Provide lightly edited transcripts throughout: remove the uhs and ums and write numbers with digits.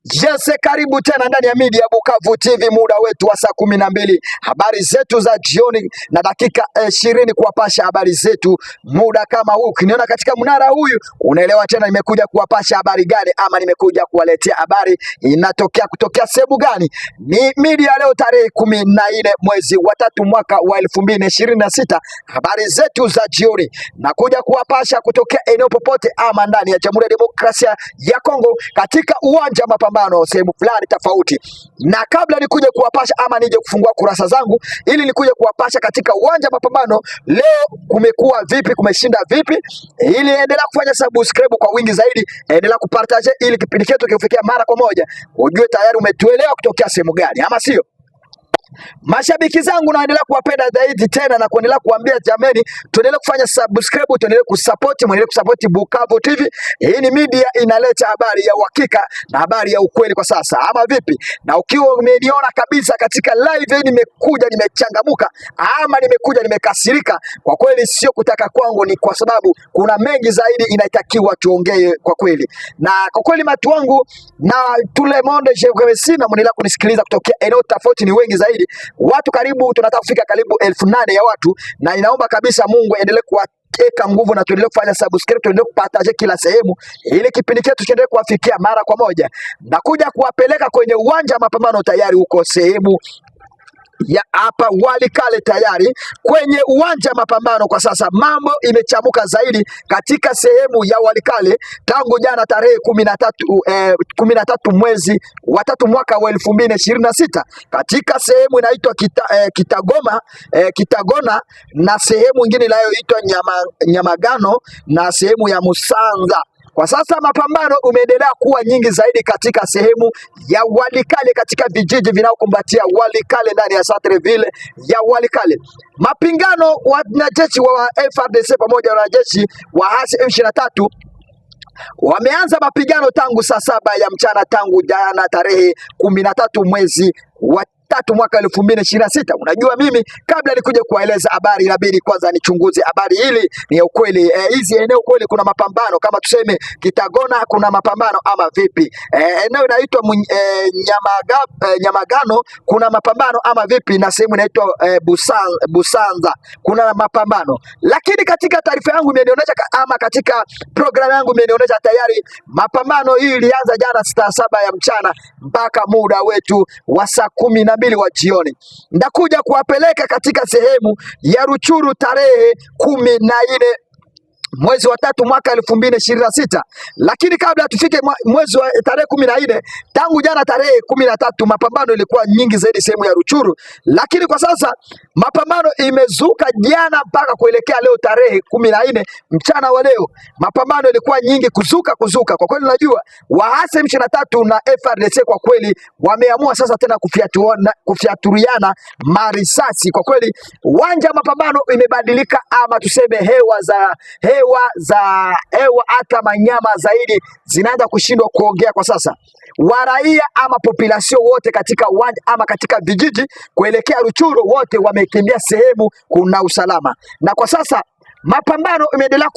Yes, karibu tena ndani ya Media Bukavu TV, muda wetu wa saa 12, habari zetu za jioni na dakika 20 kuwapasha habari zetu muda kama huu. Ukiniona katika mnara huyu unaelewa tena nimekuja kuwapasha habari gani, ama nimekuja kuwaletea habari kutokea sehemu gani. Ni Media leo tarehe 14 mwezi wa 3 mwaka wa 2026, habari zetu za jioni nakuja kuwapasha kutokea eneo popote ama ndani ya Jamhuri ya Demokrasia ya Kongo katika uwanja mapambano sehemu fulani tofauti. Na kabla nikuje kuwapasha ama nije kufungua kurasa zangu ili nikuje kuwapasha katika uwanja mapambano leo kumekuwa vipi, kumeshinda vipi, ili endelea kufanya subscribe kwa wingi zaidi, endelea kupartage ili kipindi chetu kifikia mara kwa moja ujue tayari umetuelewa kutokea sehemu gani, ama sio? Mashabiki zangu naendelea kuwapenda zaidi tena na kuendelea kuambia jameni, tuendelee kufanya subscribe, tuendelee kusupport, muendelee kusupport Bukavu TV. Hii ni media inaleta habari ya uhakika na habari ya ukweli kwa sasa, ama vipi? Na ukiwa umeniona kabisa katika live hii nimekuja nimechangamuka ama nimekuja nimekasirika, kwa kweli sio kutaka kwangu, ni kwa sababu kuna mengi zaidi inatakiwa tuongee kwa kweli. Na kwa kweli watu wangu na tule monde je na mnaendelea kunisikiliza kutokea eneo tofauti ni wengi zaidi. Watu karibu tunataka kufika karibu 8,000 ya watu, na inaomba kabisa Mungu endelee kuweka nguvu na tuendelee kufanya subscribe, tuendelee kupartage kila sehemu ili kipindi chetu kiendelee kuwafikia mara kwa moja. Nakuja kuwapeleka kwenye uwanja mapambano, tayari huko sehemu ya hapa Walikale, tayari kwenye uwanja mapambano. Kwa sasa mambo imechamuka zaidi katika sehemu ya Walikale tangu jana tarehe 13 mwezi wa 3 mwaka wa 2026 katika sehemu inaitwa Kitagona na sehemu nyingine inayoitwa Nyamagano na sehemu ya Musanza. Kwa sasa mapambano umeendelea kuwa nyingi zaidi katika sehemu ya Walikale, katika vijiji vinaokumbatia Walikale ndani ya Centreville ya Walikale. Mapingano wanajeshi wa FARDC pamoja na wanajeshi wa M23 wameanza mapigano tangu saa 7 ya mchana tangu jana tarehe 13 mwezi wa 3 mwaka 2026. Unajua mimi kabla nikuje kuwaeleza habari inabidi kwanza nichunguze habari hili ni ya ukweli. Hizi eneo kweli kuna mapambano, kama tuseme Kitagona kuna mapambano ama vipi? Eneo inaitwa Nyamagano kuna mapambano ama vipi? Na sehemu inaitwa Busanza kuna mapambano. Lakini katika taarifa yangu imenionyesha ama katika program yangu imenionyesha tayari mapambano hii ilianza jana saa 7 ya mchana mpaka muda wetu wa saa 12 wa jioni. Ndakuja kuwapeleka katika sehemu ya Ruchuru tarehe 14 mwezi wa 3 mwaka 2026. Lakini kabla tufike mwezi wa tarehe 14, tangu jana tarehe 13 mapambano ilikuwa nyingi zaidi sehemu ya Ruchuru. Lakini kwa sasa mapambano imezuka jana mpaka kuelekea leo tarehe 14 mchana wa leo. Mapambano ilikuwa nyingi kuzuka. Kwa kweli unajua waasi M23 na FARDC kwa kweli wameamua sasa tena kufiaturiana marisasi. Kwa kweli uwanja mapambano imebadilika, ama tuseme hewa hata manyama zaidi zinaanza kushindwa kuongea kwa sasa. Waraia ama population wote katika uwanja ama katika vijiji kuelekea Ruchuru wote wamekimbia sehemu kuna usalama, na kwa sasa mapambano imeendelea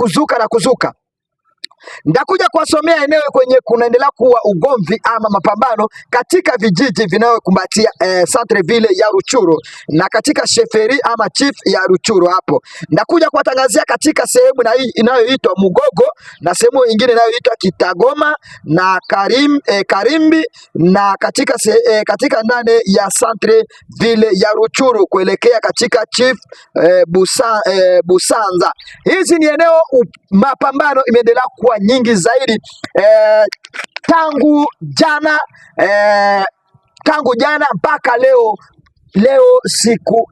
kuzuka. Ndakuja kuwasomea eneo kwenye kunaendelea kuwa ugomvi ama mapambano katika vijiji vinayokumbatia Centreville ya Ruchuru na katika sheferi ama chief ya Ruchuru. Hapo ndakuja kuwatangazia katika sehemu inayoitwa Mugogo na sehemu nyingine inayoitwa Kitagoma na Karimbi na katika ndani ya Centreville ya Ruchuru kuelekea katika chief Busanza. Hizi ni eneo mapambano imeendelea kuwa nyingi zaidi tangu jana mpaka leo siku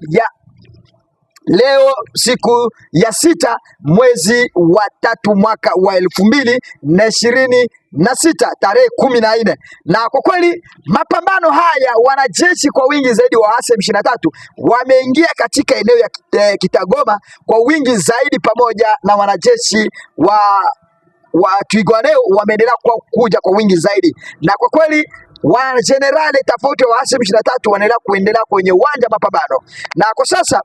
ya 6 mwezi wa 3 mwaka wa 2026 tarehe 14. Na kwa kweli mapambano haya wanajeshi kwa wingi zaidi wa M23 wameingia katika eneo ya Kitagoma kwa wingi zaidi, pamoja na wanajeshi wa Twirwaneho wameendelea kuja kwa wingi zaidi. Na kwa kweli wa generali tofauti wa M23 wanaendelea kwenye uwanja mapambano. Na kwa sasa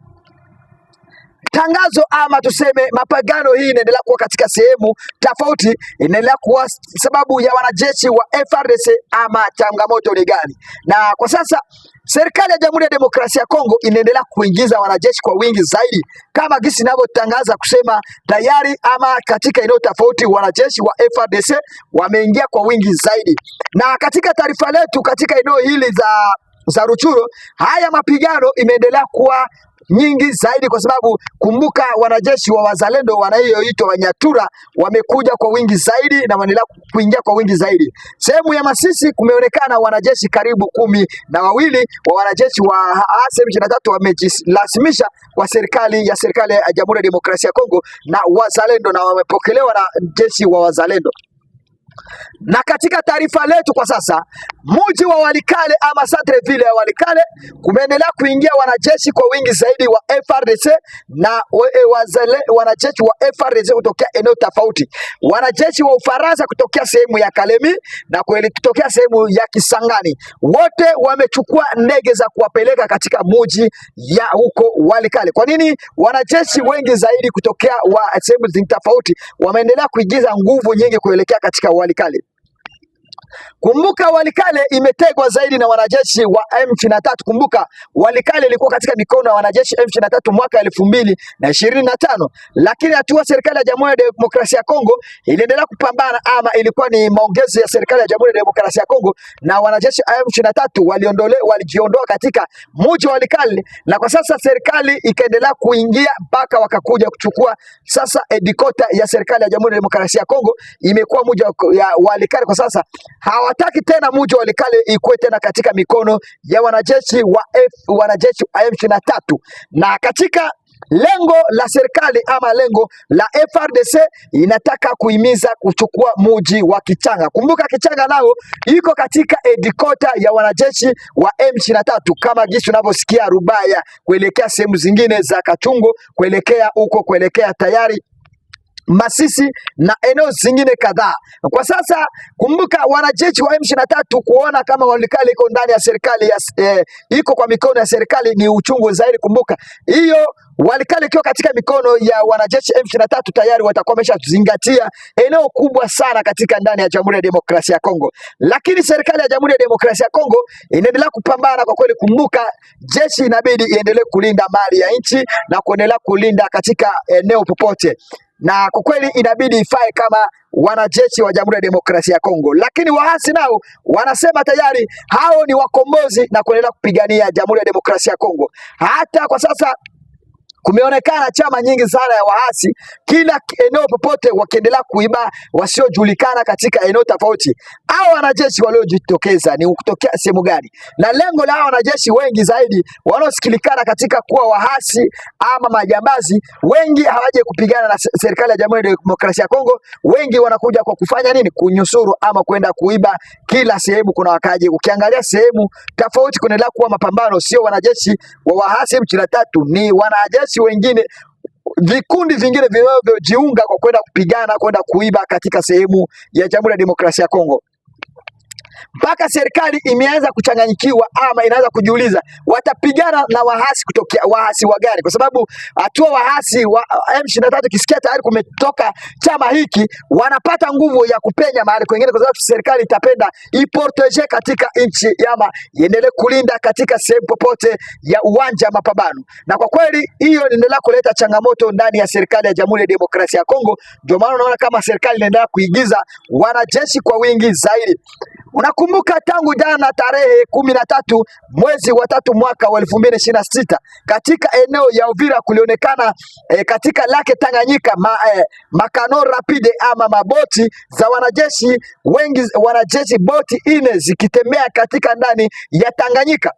tangazo ama tuseme mapigano hii inaendelea kuwa katika sehemu tofauti, inaendelea kuwa sababu ya wanajeshi wa FARDC ama changamoto ni gani? Na kwa sasa serikali ya Jamhuri ya Demokrasia ya Kongo inaendelea kuingiza wanajeshi kwa wingi zaidi, kama gisi inavyotangaza kusema tayari ama katika eneo tofauti wanajeshi wa FARDC wameingia kwa wingi zaidi. Na katika taarifa letu katika eneo hili za Ruchuru, haya mapigano imeendelea kuwa nyingi zaidi, kwa sababu kumbuka wanajeshi wa wazalendo wanayoitwa Wanyatura wamekuja kwa wingi zaidi na wanaendelea kuingia kwa wingi zaidi. Sehemu ya Masisi kumeonekana wanajeshi karibu 12 wa wanajeshi wa M23 wamejilasimisha kwa serikali ya Jamhuri ya Demokrasia ya Kongo na wazalendo, na wamepokelewa na jeshi wa wazalendo. Na katika taarifa letu kwa sasa, mji wa Walikale ama Centreville ya Walikale kumeendelea kuingia wanajeshi kwa wingi zaidi wa FARDC na wanajeshi wa FARDC kutokea eneo tofauti, wanajeshi wa Ufaransa kutokea sehemu ya Kalemi na kutokea sehemu ya Kisangani, wote wamechukua ndege za kuwapeleka katika mji ya huko Walikale. Kwa nini wanajeshi wengi zaidi kutokea sehemu tofauti wameendelea kuingiza nguvu nyingi kuelekea katika Walikale? Kumbuka Walikale imetegwa zaidi na wanajeshi wa M23. Kumbuka Walikale ilikuwa katika mikono ya wanajeshi M23 mwaka 2025, lakini hatua serikali ya Jamhuri ya Demokrasia ya Kongo iliendelea kupambana, ama ilikuwa ni maongezi ya serikali ya Jamhuri ya Demokrasia ya Kongo na wanajeshi M23 walijiondoa katika mji wa Walikale, na kwa sasa serikali ikaendelea kuingia mpaka wakakuja kuchukua sasa edikota ya serikali ya Jamhuri ya Demokrasia ya Kongo imekuwa mji wa Walikale. Kwa sasa hawataki tena mji wa Walikale ikuwe tena katika mikono ya wanajeshi wa M23, na katika lengo la serikali ama lengo la FARDC inataka kuhimiza kuchukua mji wa Kichanga. Kumbuka Kichanga nao iko katika edikota ya wanajeshi wa M23, kama jinsi unavyosikia Rubaya kuelekea sehemu zingine za Kachungo, kuelekea tayari Masisi na eneo zingine kadhaa. Kwa sasa kumbuka wanajeshi wa M23 kuona kama Walikale iko ndani ya serikali iko kwa mikono ya serikali ni uchungu zaidi. Kumbuka hiyo Walikale ikiwa katika mikono ya wanajeshi M23 tayari watakuwa wameshazingatia eneo kubwa sana katika ndani ya Jamhuri ya Demokrasia ya Kongo. Lakini serikali ya Jamhuri ya Demokrasia ya Kongo inaendelea kupambana kwa kweli. Kumbuka jeshi inabidi iendelee kulinda mali ya nchi na kuendelea kulinda katika eneo popote, na kwa kweli inabidi ifae kama wanajeshi wa Jamhuri ya Demokrasia ya Kongo. Lakini waasi nao wanasema tayari hao ni wakombozi na kuendelea kupigania Jamhuri ya Demokrasia ya Kongo. Hata kwa sasa kumeonekana chama nyingi sana ya waasi kila eneo popote wakiendelea kuiba wasiojulikana katika eneo tofauti. Hao wanajeshi waliojitokeza ni kutokea sehemu gani? Na lengo la hao wanajeshi wengi zaidi wanaosikilikana katika kuwa waasi ama majambazi, wengi hawaje kupigana na serikali ya Jamhuri ya Demokrasia ya Kongo. Wengi wanakuja kwa kufanya nini? Kunyusuru ama kwenda kuiba kila sehemu kuna wakaji. Ukiangalia sehemu tofauti kuendelea kuwa mapambano, sio wanajeshi wa waasi M23, ni wanajeshi wengine, vikundi vingine vinavyojiunga kwa kwenda kupigana, kwenda kuiba katika sehemu ya Jamhuri ya Demokrasia ya Kongo. Mpaka serikali imeanza kuchanganyikiwa ama inaanza kujiuliza watapigana na waasi wa gani? Kwa sababu hatua waasi wa M23 kisikia tayari kumetoka chama hiki, wanapata nguvu ya kupenya mahali kwingine, kwa sababu serikali itapenda iporteje katika nchi ama iendelee kulinda katika sehemu popote ya uwanja mapambano. Na kwa kweli hiyo inaendelea kuleta changamoto ndani ya serikali ya Jamhuri ya Demokrasia ya Kongo. Ndio maana unaona kama serikali inaendelea kuigiza wanajeshi kwa wingi zaidi. Unakumbuka tangu jana tarehe 13 mwezi wa 3 mwaka wa 2026 katika eneo ya Uvira kulionekana katika lake Tanganyika makano rapide ama maboti za wanajeshi wengi, boti 4 zikitembea katika ndani ya Tanganyika.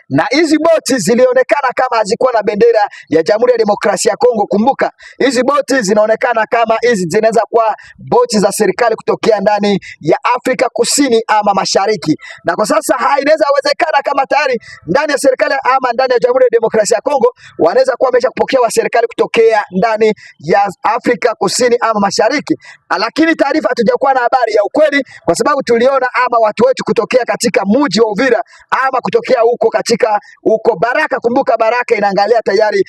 Na hizi boti zilionekana kama hazikuwa na bendera ya Jamhuri ya Demokrasia ya Kongo. Kumbuka hizi boti zinaonekana kama hizi zinaweza kuwa boti za serikali kutokea ndani ya Afrika Kusini ama Mashariki. Na kwa sasa inaweza wezekana kama tayari ndani ya serikali ama ndani ya Jamhuri ya Demokrasia ya Kongo wanaweza kuwa wamesha kupokea wa serikali kutokea ndani ya Afrika Kusini ama Mashariki. Lakini taarifa hatujakuwa na habari ya ukweli, kwa sababu tuliona ama watu wetu kutokea katika mji wa Uvira ama kutokea huko katika katika uko Baraka. Kumbuka Baraka inaangalia tayari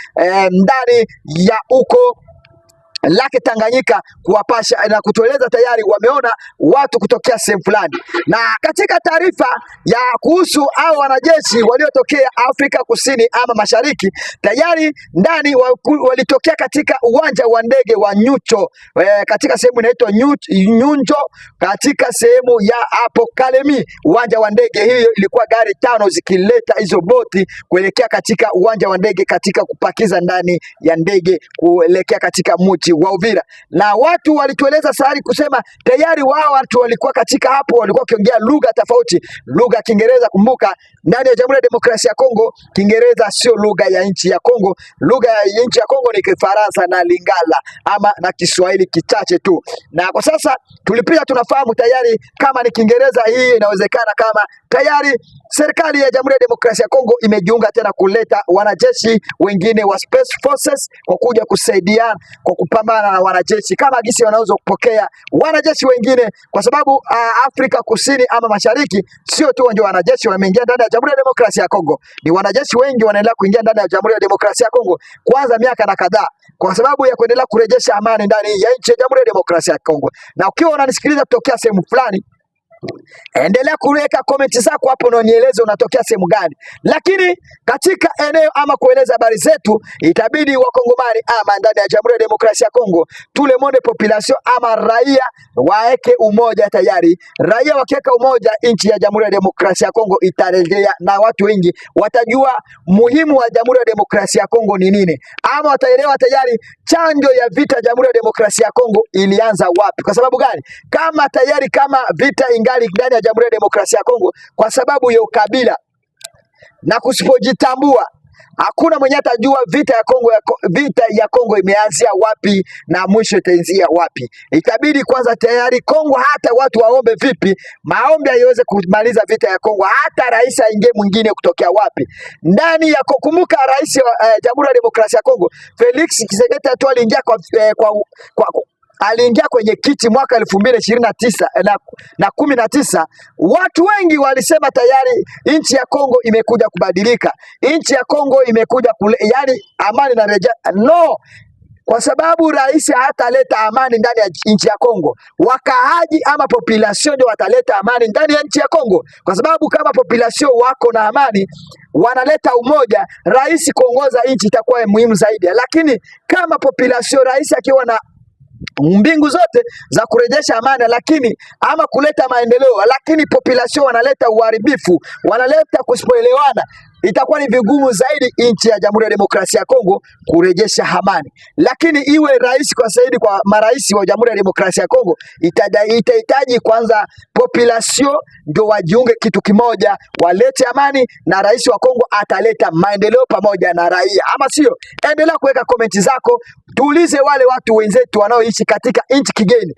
ndani ya uko Lake Tanganyika kuwapasha na kutueleza tayari wameona watu kutokea sehemu fulani. Na katika taarifa ya kuhusu hao wanajeshi waliotokea Afrika Kusini ama Mashariki, tayari ndani walitokea katika uwanja wa ndege wa Nyucho, katika sehemu inaitwa Nyunjo, katika sehemu ya hapo Kalemi. Uwanja wa ndege hiyo ilikuwa gari 5 zikileta hizo boti kuelekea katika uwanja wa ndege, katika kupakiza ndani ya ndege kuelekea katika mji wa Uvira. Na watu walitueleza sahari kusema tayari wao watu walikuwa katika hapo, walikuwa wakiongea lugha tofauti, lugha ya Kiingereza. Kumbuka ndani ya Jamhuri ya Demokrasia ya Kongo Kiingereza sio lugha ya nchi ya Kongo. Lugha ya nchi ya Kongo ni Kifaransa na Lingala ama na Kiswahili kichache tu. Na kwa sasa tulipia tunafahamu tayari kama ni Kiingereza, hii inawezekana kama tayari serikali ya Jamhuri ya Demokrasia ya Kongo imejiunga tena kuleta wanajeshi wengine wa Space Forces kwa kuja kusaidia kwa kupambana na wanajeshi kama gisi wanaweza kupokea wanajeshi wengine, kwa sababu Afrika Kusini ama Mashariki sio tu ndio wanajeshi wameingia ndani ya Jamhuri ya Demokrasia ya Kongo, ni wanajeshi wengi wanaendelea kuingia ndani ya Jamhuri ya Demokrasia ya Kongo kwanza miaka na kadhaa, kwa sababu ya kuendelea kurejesha amani ndani ya nchi ya Jamhuri ya Demokrasia ya Kongo. Na ukiwa unanisikiliza kutokea sehemu fulani, endelea kuweka comment zako hapo na nieleze unatokea sehemu gani. Lakini katika eneo ama kueleza habari zetu, itabidi wakongomani ama ndani ya Jamhuri ya Demokrasia ya Kongo tule monde population ama raia waeke umoja. Tayari raia wakiweka umoja, nchi ya Jamhuri ya Demokrasia ya Kongo itarejea na watu wengi watajua muhimu wa Jamhuri ya Demokrasia ya Kongo ni nini, ama wataelewa tayari chanjo ya vita Jamhuri ya Demokrasia ya Kongo ilianza wapi. Kwa sababu gani? Kama tayari kama vita ingali ndani ya Jamhuri ya Demokrasia ya Kongo kwa sababu ya ukabila na kusipojitambua, hakuna mwenye atajua vita ya Kongo imeanzia wapi na mwisho itaanzia wapi. Itabidi kwanza tayari Kongo hata watu waombe vipi, maombi haiweze kumaliza vita ya Kongo, hata rais aingie mwingine kutokea wapi ndani ya kumbuka rais wa Jamhuri ya Demokrasia ya Kongo Felix Tshisekedi tu aliingia aliingia kwenye kiti mwaka 2029 na 19. Watu wengi walisema tayari nchi ya Kongo imekuja kubadilika, nchi ya Kongo imekuja yani amani na reja. No, kwa sababu rais hataleta amani ndani ya nchi ya Kongo, wakaaji ama population ndio wataleta amani ndani ya nchi ya Kongo. Kwa sababu kama population wako na amani, wanaleta umoja, rais kuongoza nchi itakuwa muhimu zaidi. Lakini kama population, rais akiwa na mbingu zote za kurejesha amani lakini ama kuleta maendeleo, lakini population wanaleta uharibifu, wanaleta kusipoelewana, itakuwa ni vigumu zaidi nchi ya Jamhuri ya Demokrasia ya Kongo kurejesha amani. Lakini iwe rais kwa zaidi kwa marais wa Jamhuri ya Demokrasia ya Kongo itahitaji kwanza population ndio wajiunge kitu kimoja, walete amani, na rais wa Kongo ataleta maendeleo pamoja na raia, ama sio? Endelea kuweka komenti zako, tuulize wale watu wenzetu wanaoishi katika nchi kigeni,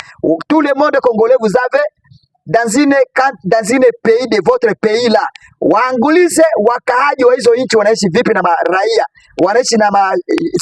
tout le monde congolais vous avez dans une pays de votre pays là, waangulize wakaaji wa hizo nchi wanaishi vipi na raia wanaishi na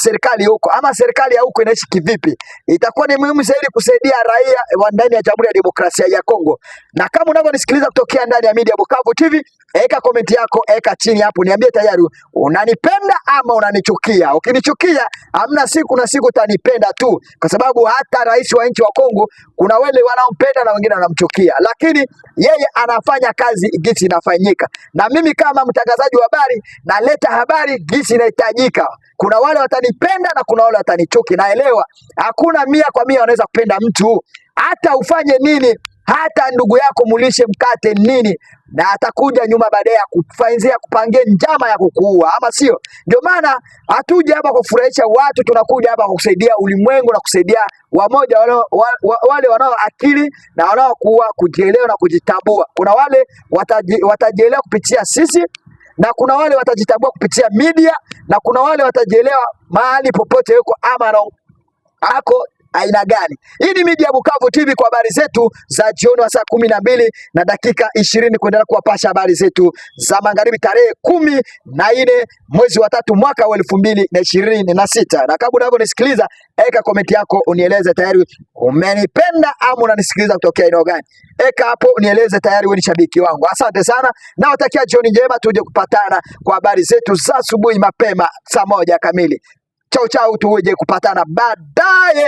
serikali huko, ama serikali ya huko inaishi kivipi. Itakuwa ni muhimu zaidi kusaidia raia wa ndani ya Jamhuri ya Demokrasia ya Kongo. Na kama unavyonisikiliza kutokea ndani ya Media Bukavu TV, eka komenti yako, eka chini hapo, niambie tayari unanipenda ama unanichukia. Ukinichukia, hamna siku na siku utanipenda tu, kwa sababu hata rais wa nchi wa Kongo kuna wale wanaompenda na wengine wanamchukia, lakini yeye anafanya kazi gisi inafanyika. Na mimi kama mtangazaji wa habari naleta habari gisi inahitajika. Kuna wale watanipenda na kuna wale watanichuki. Naelewa hakuna 100% wanaweza kupenda mtu, hata ufanye nini, hata ndugu yako mulishe mkate nini, na atakuja nyuma baadaye kufanzia kupangia njama ya kukuua, ama sio? Ndio maana hatuja hapa kufurahisha watu, tunakuja hapa kusaidia ulimwengu na kusaidia wamoja wale wanao akili na wanao kujielewa na kujitambua. Kuna wale watajielewa kupitia sisi, na kuna wale watajitambua kupitia media, na kuna wale watajielewa mahali popote yuko ama ako aina gani? Hii ni Media Bukavu TV kwa habari zetu za jioni wa saa 12:20 kuendelea kuwapasha habari zetu za magharibi tarehe 14 mwezi wa 3 mwaka wa 2026. Na kabla unavyonisikiliza, eka komenti yako unieleze tayari umenipenda ama unanisikiliza kutokea eneo gani. Eka hapo unieleze tayari wewe ni shabiki wangu. Asante sana. Na watakia jioni njema, tuje kupatana kwa habari zetu za asubuhi mapema saa 1 kamili. Chao chao, tuje kupatana baadaye.